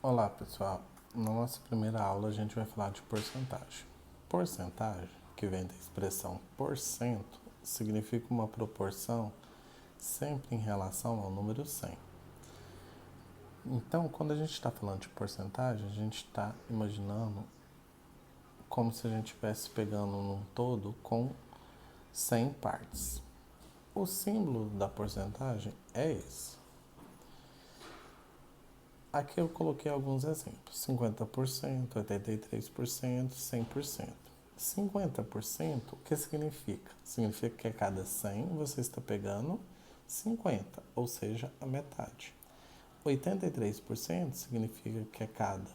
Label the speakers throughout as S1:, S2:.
S1: Olá pessoal, na nossa primeira aula a gente vai falar de porcentagem. Porcentagem, que vem da expressão porcento, significa uma proporção sempre em relação ao número 100. Então, quando a gente está falando de porcentagem, a gente está imaginando como se a gente estivesse pegando num todo com 100 partes. O símbolo da porcentagem é esse. Aqui eu coloquei alguns exemplos: 50%, 83%, 100%. 50%, o que significa? Significa que a cada 100 você está pegando 50, ou seja, a metade. 83% significa que a cada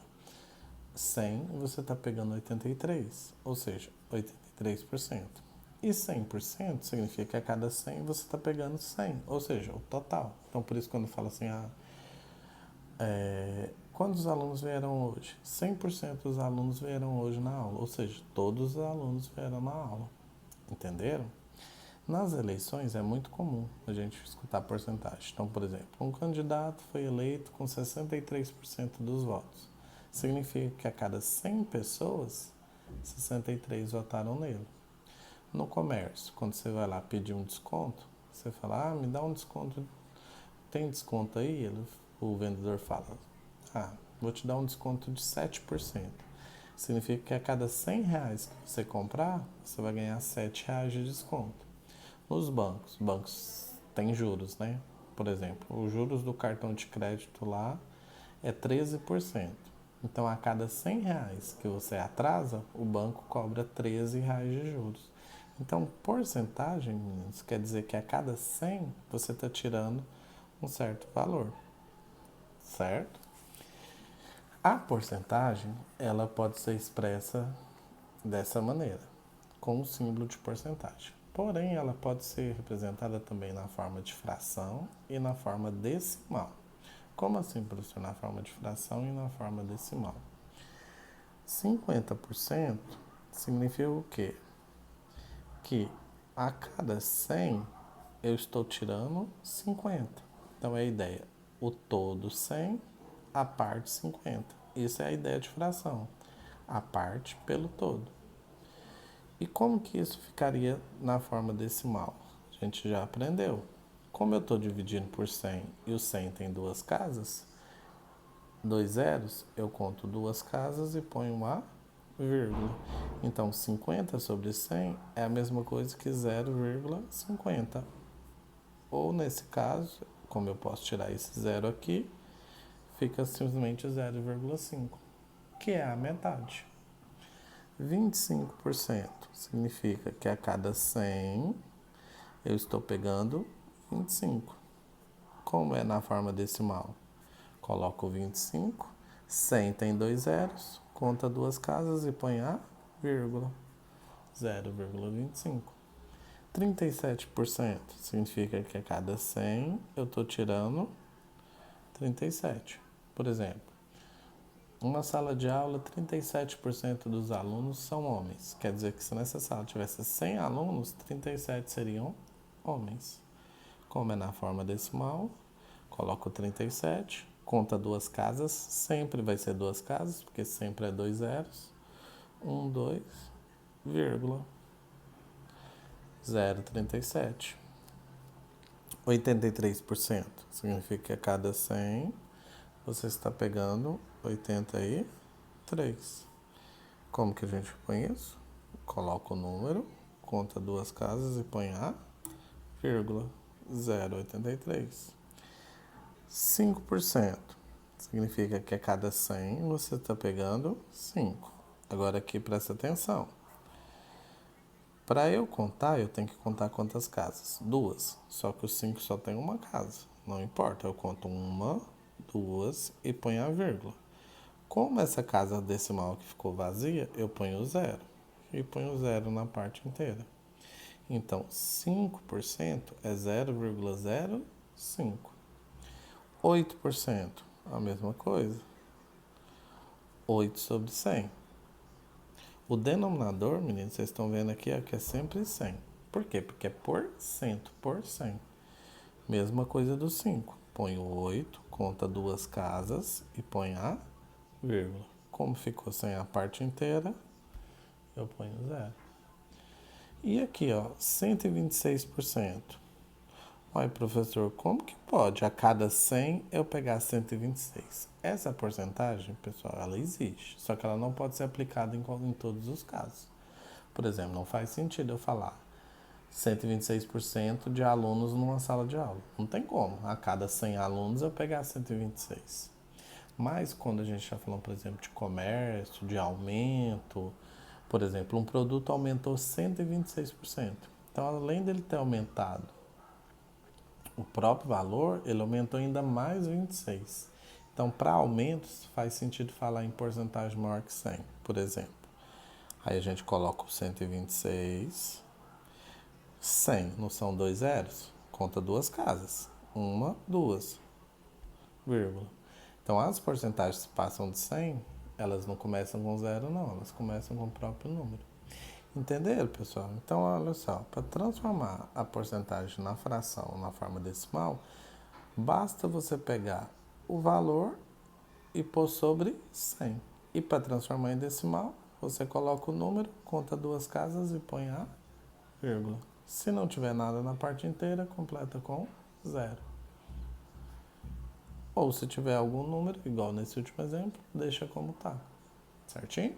S1: 100 você está pegando 83, ou seja, 83%. E 100% significa que a cada 100 você está pegando 100, ou seja, o total. Então, por isso, quando fala assim, quantos alunos vieram hoje? 100% dos alunos vieram hoje na aula, ou seja, todos os alunos vieram na aula. Entenderam? Nas eleições é muito comum a gente escutar porcentagem. Então, por exemplo, um candidato foi eleito com 63% dos votos. Significa que a cada 100 pessoas, 63 votaram nele. No comércio, quando você vai lá pedir um desconto, você fala, me dá um desconto, tem desconto aí? O vendedor fala, vou te dar um desconto de 7%. Significa que a cada 100 reais que você comprar, você vai ganhar 7 reais de desconto. Nos bancos têm juros, né? Por exemplo, os juros do cartão de crédito lá é 13%. Então, a cada 100 reais que você atrasa, o banco cobra 13 reais de juros. Então, porcentagem, meninos, quer dizer que a cada 100 você está tirando um certo valor, certo? A porcentagem, ela pode ser expressa dessa maneira, com o símbolo de porcentagem. Porém, ela pode ser representada também na forma de fração e na forma decimal. Como assim, professor? Na forma de fração e na forma decimal. 50% significa o quê? Que a cada 100 eu estou tirando 50. Então é a ideia, o todo 100, a parte 50. Isso é a ideia de fração, a parte pelo todo. E como que isso ficaria na forma decimal? A gente já aprendeu. Como eu estou dividindo por 100 e o 100 tem duas casas, dois zeros, eu conto duas casas e ponho uma vírgula. Então, 50 sobre 100 é a mesma coisa que 0,50. Ou, nesse caso, como eu posso tirar esse zero aqui, fica simplesmente 0,5, que é a metade. 25% significa que a cada 100 eu estou pegando 25. Como é na forma decimal? Coloco 25, 100 tem dois zeros, conta duas casas e põe a vírgula, 0,25. 37% significa que a cada 100 eu estou tirando 37. Por exemplo, uma sala de aula, 37% dos alunos são homens. Quer dizer que se nessa sala tivesse 100 alunos, 37 seriam homens. Como é na forma decimal, coloco 37, conta duas casas, sempre vai ser duas casas, porque sempre é dois zeros. 1, 2, vírgula, 0,37. 83% significa que a cada 100 você está pegando 83. Como que a gente põe isso? Coloca o número, conta duas casas e põe a vírgula, 0,83. 5% significa que a cada 100 você está pegando 5. Agora aqui presta atenção. Para eu contar, eu tenho que contar quantas casas? Duas. Só que o 5 só tem uma casa. Não importa, eu conto uma, duas e ponho a vírgula. Como essa casa decimal que ficou vazia, eu ponho zero. E ponho zero na parte inteira. Então, 5% é 0,05. 8%, a mesma coisa. 8 sobre 100. O denominador, meninos, vocês estão vendo aqui, que é sempre 100. Por quê? Porque é por cento, por 100. Mesma coisa do 5. Põe o 8, conta duas casas e põe a vírgula. Como ficou sem a parte inteira, eu ponho 0. E aqui, ó, 126%. Olha, professor, como que pode a cada 100 eu pegar 126? Essa porcentagem, pessoal, ela existe, só que ela não pode ser aplicada em todos os casos. Por exemplo, não faz sentido eu falar 126% de alunos numa sala de aula. Não tem como, a cada 100 alunos eu pegar 126. Mas quando a gente está falando, por exemplo, de comércio, de aumento, por exemplo, um produto aumentou 126%. Então, além dele ter aumentado o próprio valor, ele aumentou ainda mais 26. Então, para aumentos, faz sentido falar em porcentagem maior que 100, por exemplo. Aí a gente coloca o 126, 100, não são dois zeros? Conta duas casas. Uma, duas, vírgula. Então, as porcentagens que passam de 100, elas não começam com zero, não. Elas começam com o próprio número. Entenderam, pessoal? Então, olha só. Para transformar a porcentagem na fração, na forma decimal, basta você pegar o valor e pôr sobre 100. E para transformar em decimal, você coloca o número, conta duas casas e põe a vírgula. Se não tiver nada na parte inteira, completa com 0. Ou se tiver algum número, igual nesse último exemplo, deixa como tá. Certinho?